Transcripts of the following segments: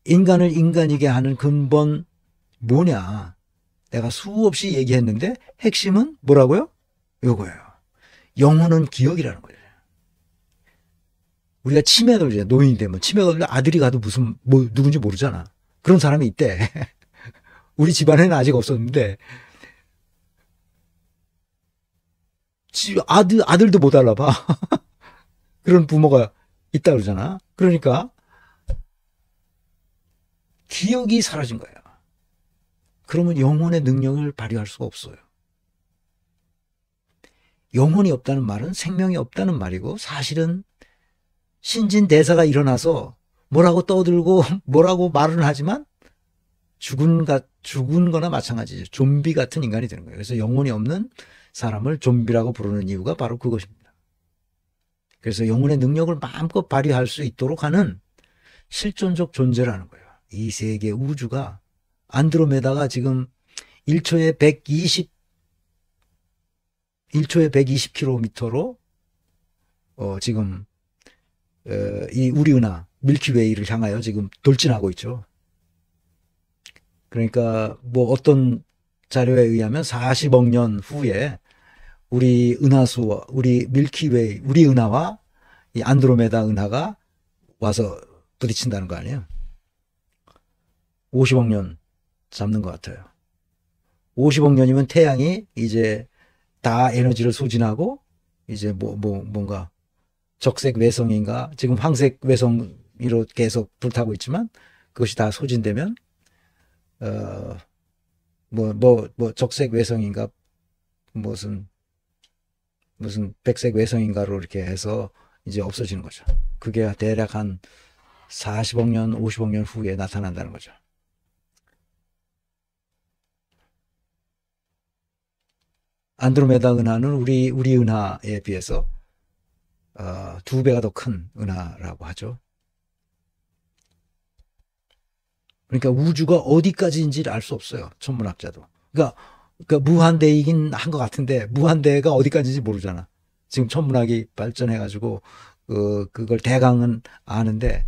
인간을 인간이게 하는 근본 뭐냐? 내가 수없이 얘기했는데 핵심은 뭐라고요? 요거예요. 영혼은 기억이라는 거예요. 우리가 치매 걸려, 노인이 되면 치매 걸려 아들이 가도 무슨 누군지 모르잖아. 그런 사람이 있대. 우리 집안에는 아직 없었는데 아들도 못 알아봐. 그런 부모가 있다 그러잖아. 그러니까 기억이 사라진 거예요. 그러면 영혼의 능력을 발휘할 수가 없어요. 영혼이 없다는 말은 생명이 없다는 말이고, 사실은 신진대사가 일어나서 뭐라고 떠들고 뭐라고 말은 하지만 죽은 거나 마찬가지죠. 좀비 같은 인간이 되는 거예요. 그래서 영혼이 없는 사람을 좀비라고 부르는 이유가 바로 그것입니다. 그래서 영혼의 능력을 마음껏 발휘할 수 있도록 하는 실존적 존재라는 거예요. 이 세계 우주가 안드로메다가 지금 1초에 120km로 지금 이 우리 은하 밀키웨이를 향하여 지금 돌진하고 있죠. 그러니까 뭐 어떤 자료에 의하면 40억 년 후에 우리 은하수와 우리 밀키웨이, 우리 은하와 이 안드로메다 은하가 와서 부딪힌다는 거 아니에요? 50억 년 잡는 것 같아요. 50억 년이면 태양이 이제 다 에너지를 소진하고 이제 뭔가 적색 외성인가 지금 황색 외성으로 계속 불타고 있지만 그것이 다 소진되면 적색 외성인가 무슨 백색 외성인가로 이렇게 해서 이제 없어지는 거죠. 그게 대략 한 40억 년, 50억 년 후에 나타난다는 거죠. 안드로메다 은하는 우리 은하에 비해서 2배가 더 큰 은하라고 하죠. 그러니까 우주가 어디까지인지를 알 수 없어요. 천문학자도. 그러니까 무한대이긴 한 것 같은데 무한대가 어디까지인지 모르잖아. 지금 천문학이 발전해가지고 그걸 대강은 아는데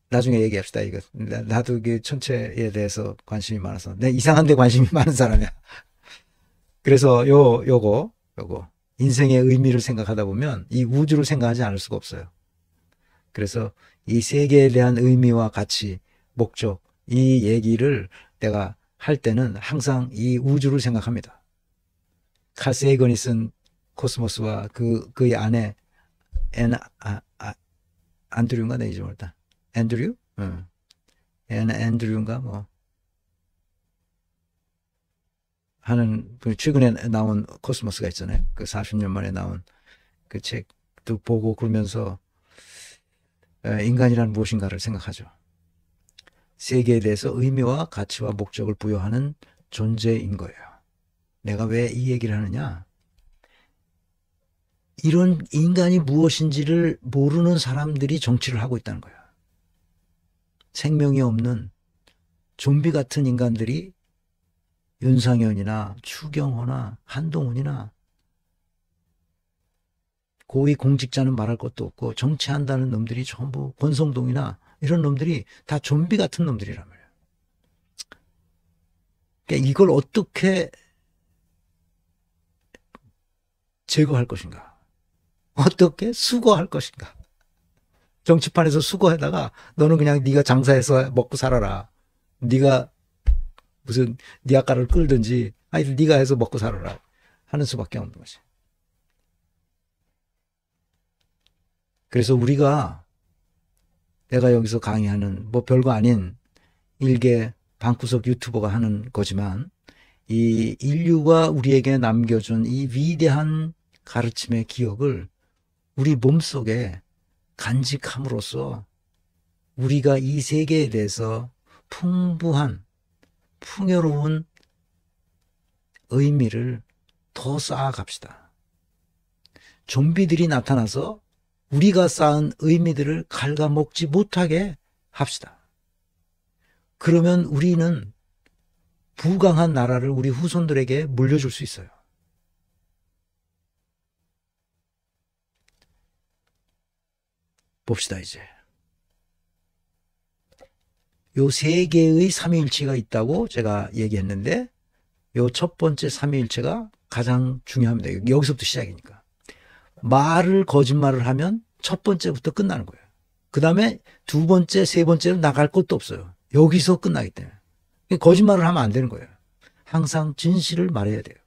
나중에 얘기합시다. 이거 나도 그 천체에 대해서 관심이 많아서 내 이상한 데 관심이 많은 사람이야. 그래서 요거 인생의 의미를 생각하다 보면 이 우주를 생각하지 않을 수가 없어요. 그래서 이 세계에 대한 의미와 가치, 목적, 이 얘기를 내가 할 때는 항상 이 우주를 생각합니다. 칼 세이건이 쓴 코스모스와 그 안에 안드류인가 내 이름을 다 앤드류? 앤드류인가 뭐 하는 최근에 나온 코스모스가 있잖아요. 그 40년 만에 나온 그 책도 보고 그러면서 인간이란 무엇인가를 생각하죠. 세계에 대해서 의미와 가치와 목적을 부여하는 존재인 거예요. 내가 왜 이 얘기를 하느냐? 이런 인간이 무엇인지를 모르는 사람들이 정치를 하고 있다는 거예요. 생명이 없는 좀비 같은 인간들이 윤상현이나 추경호나 한동훈이나 고위 공직자는 말할 것도 없고 정치한다는 놈들이 전부 권성동이나 이런 놈들이 다 좀비 같은 놈들이란 말이에요. 그러니까 이걸 어떻게 제거할 것인가? 어떻게 수거할 것인가? 정치판에서 수거하다가 너는 그냥 네가 장사해서 먹고 살아라. 네가 무슨 네 아까를 끌든지 하여튼 네가 해서 먹고 살아라 하는 수밖에 없는 거지. 그래서 우리가 내가 여기서 강의하는 뭐 별거 아닌 일개 방구석 유튜버가 하는 거지만 이 인류가 우리에게 남겨준 이 위대한 가르침의 기억을 우리 몸속에 간직함으로써 우리가 이 세계에 대해서 풍부한 풍요로운 의미를 더 쌓아갑시다. 좀비들이 나타나서 우리가 쌓은 의미들을 갉아먹지 못하게 합시다. 그러면 우리는 부강한 나라를 우리 후손들에게 물려줄 수 있어요. 봅시다 이제. 요 세 개의 삼위일체가 있다고 제가 얘기했는데 요 첫 번째 삼위일체가 가장 중요합니다. 여기서부터 시작이니까. 말을 거짓말을 하면 첫 번째부터 끝나는 거예요. 그 다음에 두 번째, 세 번째는 나갈 것도 없어요. 여기서 끝나기 때문에. 거짓말을 하면 안 되는 거예요. 항상 진실을 말해야 돼요.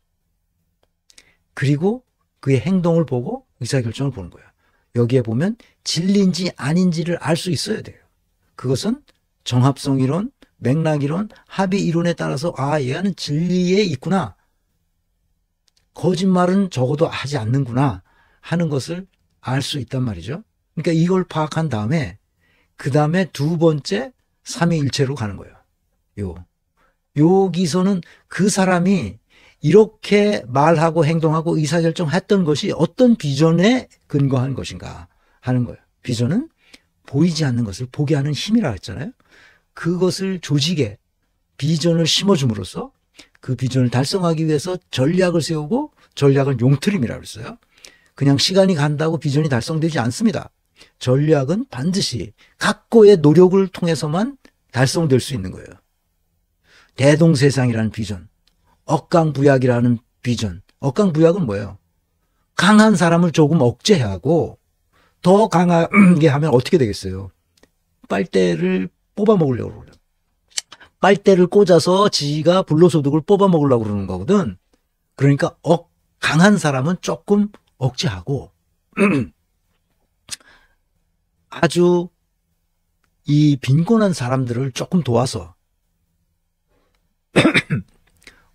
그리고 그의 행동을 보고 의사결정을 보는 거예요. 여기에 보면 진리인지 아닌지를 알 수 있어야 돼요. 그것은 정합성 이론, 맥락 이론, 합의 이론에 따라서 아, 얘는 진리에 있구나. 거짓말은 적어도 하지 않는구나 하는 것을 알 수 있단 말이죠. 그러니까 이걸 파악한 다음에 그 다음에 두 번째 삼위일체로 가는 거예요. 여기서는 그 사람이 이렇게 말하고 행동하고 의사결정했던 것이 어떤 비전에 근거한 것인가 하는 거예요. 비전은 보이지 않는 것을 보게 하는 힘이라고 했잖아요. 그것을 조직에 비전을 심어줌으로써 그 비전을 달성하기 위해서 전략을 세우고 전략은 용트림이라고 했어요. 그냥 시간이 간다고 비전이 달성되지 않습니다. 전략은 반드시 각고의 노력을 통해서만 달성될 수 있는 거예요. 대동세상이라는 비전, 억강부약이라는 비전. 억강부약은 뭐예요? 강한 사람을 조금 억제하고 더 강하게 하면 어떻게 되겠어요? 빨대를 뽑아 먹으려고 그래요. 빨대를 꽂아서 지가 불로소득을 뽑아 먹으려고 그러는 거거든. 그러니까 강한 사람은 조금 억제하고 아주 이 빈곤한 사람들을 조금 도와서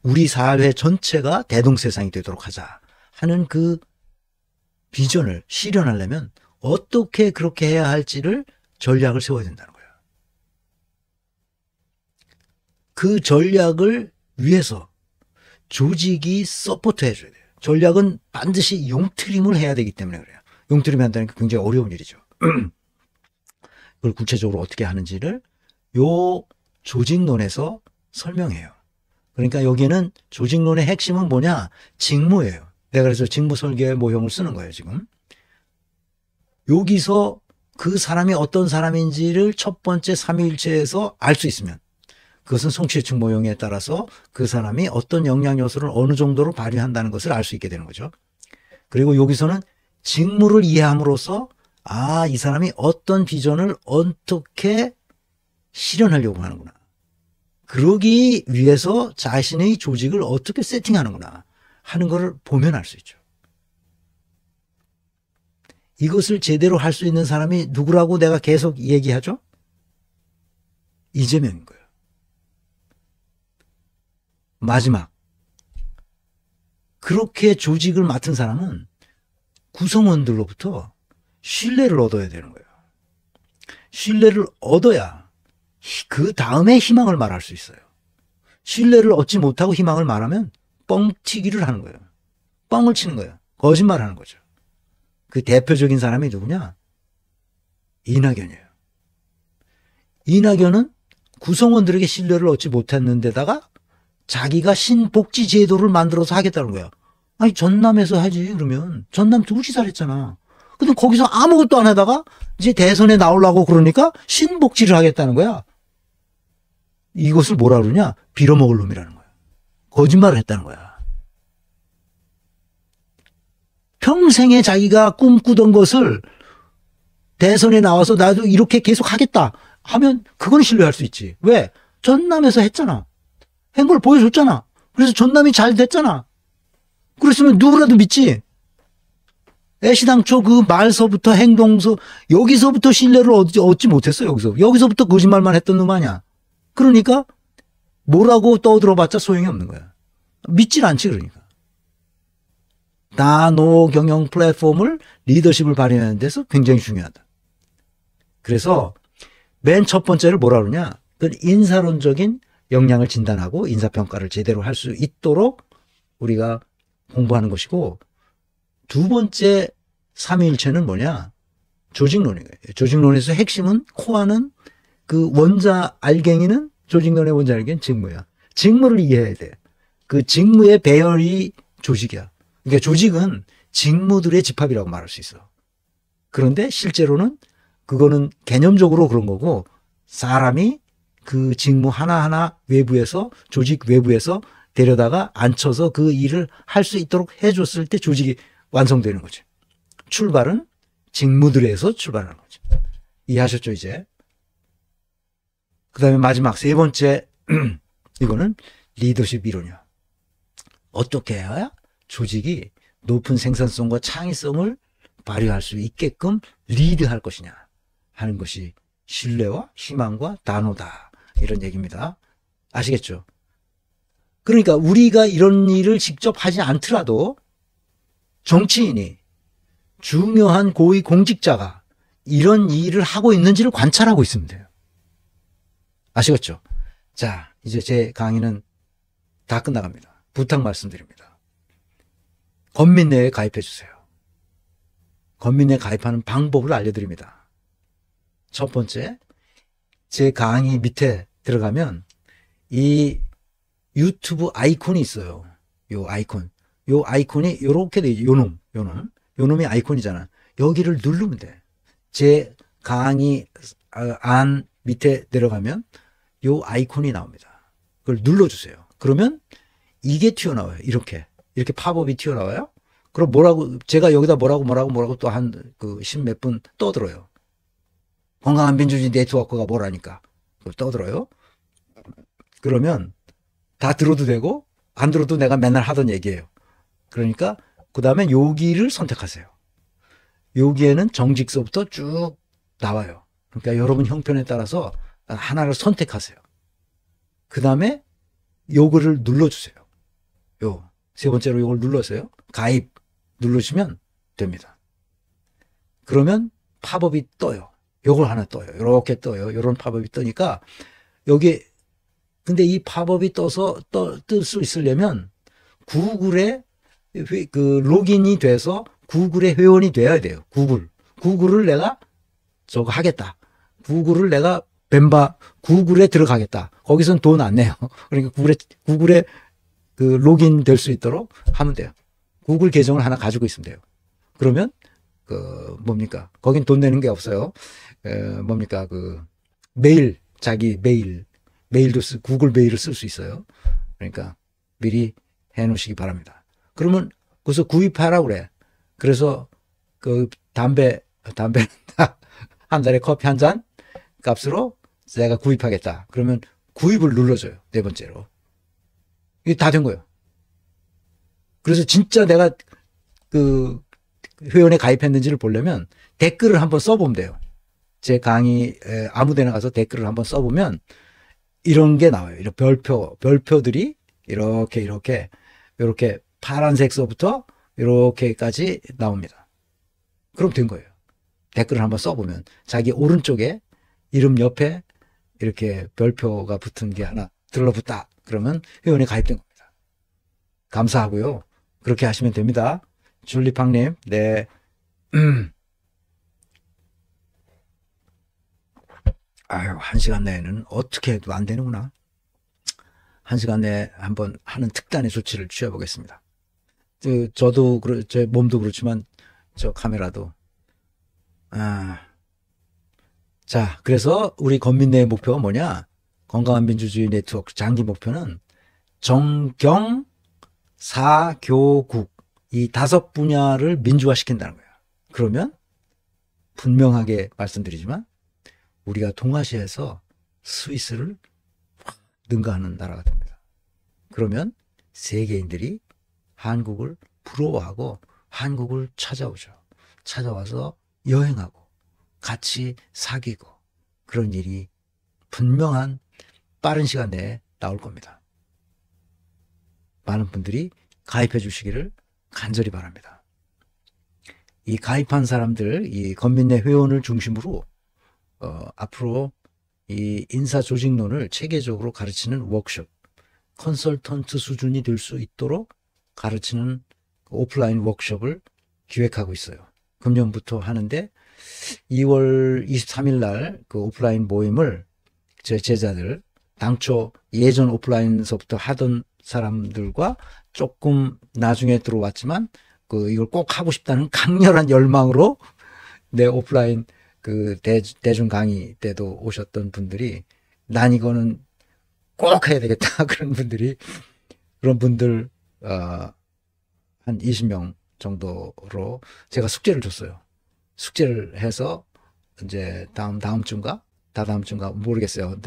우리 사회 전체가 대동세상이 되도록 하자 하는 그 비전을 실현하려면 어떻게 그렇게 해야 할지를 전략을 세워야 된다는 거예요. 그 전략을 위해서 조직이 서포트 해줘야 돼요. 전략은 반드시 용트림을 해야 되기 때문에 그래요. 용트림 한다는 게 굉장히 어려운 일이죠. 그걸 구체적으로 어떻게 하는지를 요 조직론에서 설명해요. 그러니까 여기는 조직론의 핵심은 뭐냐? 직무예요. 내가 그래서 직무 설계 모형을 쓰는 거예요, 지금. 여기서 그 사람이 어떤 사람인지를 첫 번째 삼위일체에서 알 수 있으면 그것은 성취예측 모형에 따라서 그 사람이 어떤 영향 요소를 어느 정도로 발휘한다는 것을 알 수 있게 되는 거죠. 그리고 여기서는 직무를 이해함으로써 아, 이 사람이 어떤 비전을 어떻게 실현하려고 하는구나. 그러기 위해서 자신의 조직을 어떻게 세팅하는구나 하는 것을 보면 알 수 있죠. 이것을 제대로 할 수 있는 사람이 누구라고 내가 계속 얘기하죠? 이재명인 거예요. 마지막. 그렇게 조직을 맡은 사람은 구성원들로부터 신뢰를 얻어야 되는 거예요. 신뢰를 얻어야 그 다음에 희망을 말할 수 있어요. 신뢰를 얻지 못하고 희망을 말하면 뻥튀기를 하는 거예요. 뻥을 치는 거예요. 거짓말을 하는 거죠. 그 대표적인 사람이 누구냐? 이낙연이에요. 이낙연은 구성원들에게 신뢰를 얻지 못했는 데다가 자기가 신복지 제도를 만들어서 하겠다는 거야. 아니 전남에서 하지 그러면 전남 두시살 했잖아. 근데 거기서 아무것도 안 하다가 이제 대선에 나오려고 그러니까 신복지를 하겠다는 거야. 이것을 뭐라 그러냐? 빌어먹을 놈이라는 거야. 거짓말을 했다는 거야. 평생에 자기가 꿈꾸던 것을 대선에 나와서 나도 이렇게 계속 하겠다 하면 그건 신뢰할 수 있지. 왜? 전남에서 했잖아. 한 걸 보여줬잖아. 그래서 전남이 잘 됐잖아. 그랬으면 누구라도 믿지. 애시당초 그 말서부터 행동서 여기서부터 신뢰를 얻지 못했어. 여기서부터 거짓말만 했던 놈 아니야. 그러니까 뭐라고 떠들어봤자 소용이 없는 거야. 믿질 않지. 그러니까 나노 경영 플랫폼을 리더십을 발휘하는 데서 굉장히 중요하다. 그래서 맨 첫 번째를 뭐라 그러냐? 그건 인사론적인 역량을 진단하고 인사평가를 제대로 할 수 있도록 우리가 공부하는 것이고, 두 번째 삼위일체는 뭐냐? 조직론이에요. 조직론에서 핵심은 코어는 그 원자 알갱이는 조직론의 원자 알갱이는 직무야. 직무를 이해해야 돼. 그 직무의 배열이 조직이야. 그러니까 조직은 직무들의 집합이라고 말할 수 있어. 그런데 실제로는 그거는 개념적으로 그런 거고, 사람이 그 직무 하나하나 외부에서, 조직 외부에서 데려다가 앉혀서 그 일을 할 수 있도록 해줬을 때 조직이 완성되는 거죠. 출발은 직무들에서 출발하는 거죠. 이해하셨죠, 이제? 그 다음에 마지막 세 번째, 이거는 리더십 이론이야. 어떻게 해야 조직이 높은 생산성과 창의성을 발휘할 수 있게끔 리드할 것이냐 하는 것이 신뢰와 희망과 단호다. 이런 얘기입니다. 아시겠죠? 그러니까 우리가 이런 일을 직접 하지 않더라도 정치인이, 중요한 고위 공직자가 이런 일을 하고 있는지를 관찰하고 있으면 돼요. 아시겠죠? 자, 이제 제 강의는 다 끝나갑니다. 부탁 말씀드립니다. 건민회에 가입해 주세요. 건민회에 가입하는 방법을 알려드립니다. 첫 번째, 제 강의 밑에 들어가면 이 유튜브 아이콘이 있어요. 요 아이콘. 요 아이콘이 요렇게 돼 있죠. 요놈이 아이콘이잖아. 여기를 누르면 돼. 제 강의 안 밑에 내려가면 요 아이콘이 나옵니다. 그걸 눌러주세요. 그러면 이게 튀어나와요. 이렇게 팝업이 튀어나와요. 그럼 뭐라고, 제가 여기다 뭐라고 또 한 그 십몇 분 떠들어요. 건강한 민주주의 네트워크가 뭐라니까. 그걸 떠들어요. 그러면 다 들어도 되고 안 들어도 내가 맨날 하던 얘기예요. 그러니까 그 다음에 여기를 선택하세요. 여기에는 정직서부터 쭉 나와요. 그러니까 여러분 형편에 따라서 하나를 선택하세요. 그 다음에 요거를 눌러주세요. 요 세 번째로 요걸 눌러서요. 가입 누르시면 됩니다. 그러면 팝업이 떠요. 요걸 하나 떠요. 요렇게 떠요. 요런 팝업이 뜨니까 여기, 근데 이 팝업이 떠서 뜰 수 있으려면 구글에 그 로그인이 돼서 구글의 회원이 돼야 돼요. 구글을 내가 저거 하겠다. 구글을 내가 구글에 들어가겠다. 거기선 돈 안 내요. 그러니까 구글에 그 로그인 될 수 있도록 하면 돼요. 구글 계정을 하나 가지고 있으면 돼요. 그러면 그 뭡니까? 거긴 돈 내는 게 없어요. 뭡니까? 그 메일, 자기 메일도 구글 메일을 쓸 수 있어요. 그러니까 미리 해 놓으시기 바랍니다. 그러면 그래서 구입하라고 그래. 그래서 그 담배 한 달에 커피 한 잔 값으로 내가 구입하겠다. 그러면 구입을 눌러줘요. 네 번째로. 이게 다 된 거예요. 그래서 진짜 내가 그 회원에 가입했는지를 보려면 댓글을 한번 써보면 돼요. 제 강의 아무 데나 가서 댓글을 한번 써보면 이런 게 나와요. 이런 별표들이 이렇게 파란색서부터 이렇게까지 나옵니다. 그럼 된 거예요. 댓글을 한번 써보면 자기 오른쪽에 이름 옆에 이렇게 별표가 붙은 게 하나 들러붙다. 그러면 회원에 가입된 겁니다. 감사하고요. 그렇게 하시면 됩니다. 줄리팡님, 네. 아유, 1시간 내에는 어떻게 해도 안 되는구나. 1시간 내에 한번 하는 특단의 조치를 취해보겠습니다. 저도, 제 몸도 그렇지만, 저 카메라도. 자, 그래서 우리 건민내의 목표가 뭐냐? 건강한 민주주의 네트워크 장기 목표는 정경, 사교국, 이 5분야를 민주화시킨다는 거예요. 그러면 분명하게 말씀드리지만 우리가 동아시아에서 스위스를 능가하는 나라가 됩니다. 그러면 세계인들이 한국을 부러워하고 한국을 찾아오죠. 찾아와서 여행하고 같이 사귀고 그런 일이 분명한 빠른 시간 내에 나올 겁니다. 많은 분들이 가입해 주시기를 간절히 바랍니다. 이 가입한 사람들, 이 건민내 회원을 중심으로 앞으로 이 인사조직론을 체계적으로 가르치는 워크숍, 컨설턴트 수준이 될 수 있도록 가르치는 오프라인 워크숍을 기획하고 있어요. 금년부터 하는데 2월 23일 날 그 오프라인 모임을 제 제자들, 당초 예전 오프라인서부터 하던 사람들과 조금 나중에 들어왔지만 이걸 꼭 하고 싶다는 강렬한 열망으로 내 오프라인 그 대중 강의 때도 오셨던 분들이 난 이거는 꼭 해야 되겠다. 그런 분들, 한 20명 정도로 제가 숙제를 줬어요. 숙제를 해서 이제 다음 주인가? 다다음 주인가? 모르겠어요.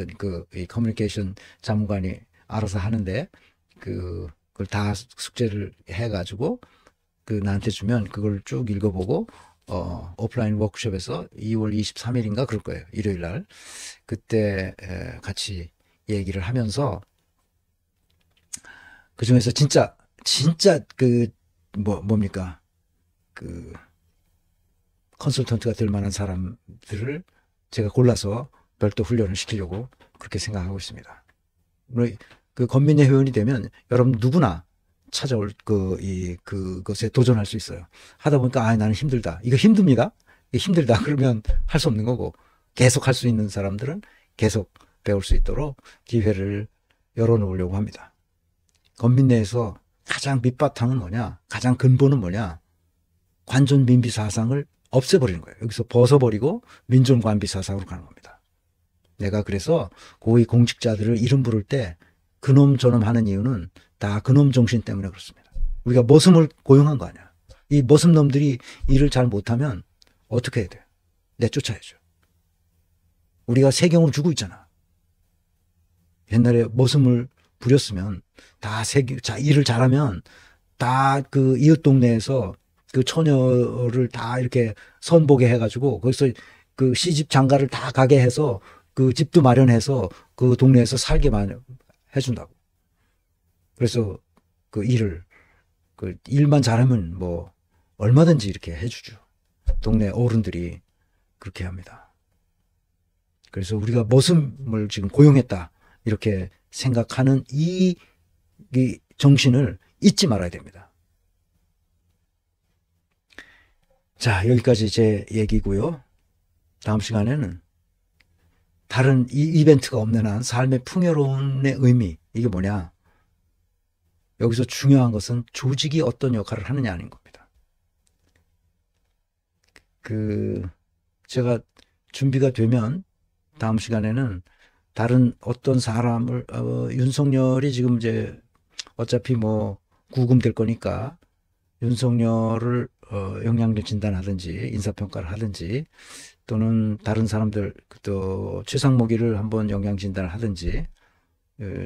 이 커뮤니케이션 자문관이 알아서 하는데, 그걸 다 숙제를 해가지고, 나한테 주면 그걸 쭉 읽어보고, 오프라인 워크숍에서 2월 23일인가 그럴 거예요. 일요일 날. 그때 같이 얘기를 하면서, 그 중에서 진짜 뭡니까? 컨설턴트가 될 만한 사람들을 제가 골라서 별도 훈련을 시키려고 그렇게 생각하고 있습니다. 건민회 회원이 되면 여러분 누구나 찾아올 그것에 도전할 수 있어요. 하다 보니까 나는 힘들다. 이거 힘듭니다. 이게 힘들다 그러면 할 수 없는 거고, 계속 할 수 있는 사람들은 계속 배울 수 있도록 기회를 열어놓으려고 합니다. 건민회에서 가장 밑바탕은 뭐냐? 가장 근본은 뭐냐? 관존민비 사상을 없애버리는 거예요. 여기서 벗어버리고 민존관비 사상으로 가는 겁니다. 내가 그래서 고위 공직자들을 이름 부를 때 그놈 저놈 하는 이유는 다 그놈 정신 때문에 그렇습니다. 우리가 머슴을 고용한 거 아니야. 이 머슴놈들이 일을 잘 못하면 어떻게 해야 돼요? 내쫓아야죠. 우리가 세경을 주고 있잖아. 옛날에 머슴을 부렸으면 일을 잘하면 다 그 이웃 동네에서 그 처녀를 다 이렇게 선보게 해가지고 거기서 그 시집 장가를 다 가게 해서 그 집도 마련해서 그 동네에서 살게 해준다고. 그래서 그 일만 잘하면 뭐 얼마든지 이렇게 해주죠. 동네 어른들이 그렇게 합니다. 그래서 우리가 머슴을 지금 고용했다 이렇게 생각하는 이 정신을 잊지 말아야 됩니다. 자, 여기까지 제 얘기고요. 다음 시간에는 다른 이벤트가 없는 한 삶의 풍요로움의 의미, 이게 뭐냐? 여기서 중요한 것은 조직이 어떤 역할을 하느냐 하는 겁니다. 제가 준비가 되면 다음 시간에는 다른 어떤 사람을, 윤석열이 지금 이제 어차피 뭐 구금될 거니까 윤석열을 영향력 진단하든지 인사평가를 하든지, 또는 다른 사람들 또 최상목이를 한번 영향 진단을 하든지,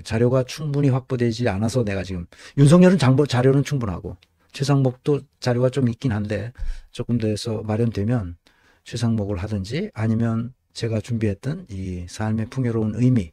자료가 충분히 확보되지 않아서 내가 지금, 윤석열은 자료는 충분하고 최상목도 자료가 좀 있긴 한데 조금 더 해서 마련되면 최상목을 하든지, 아니면 제가 준비했던 이 삶의 풍요로운 의미,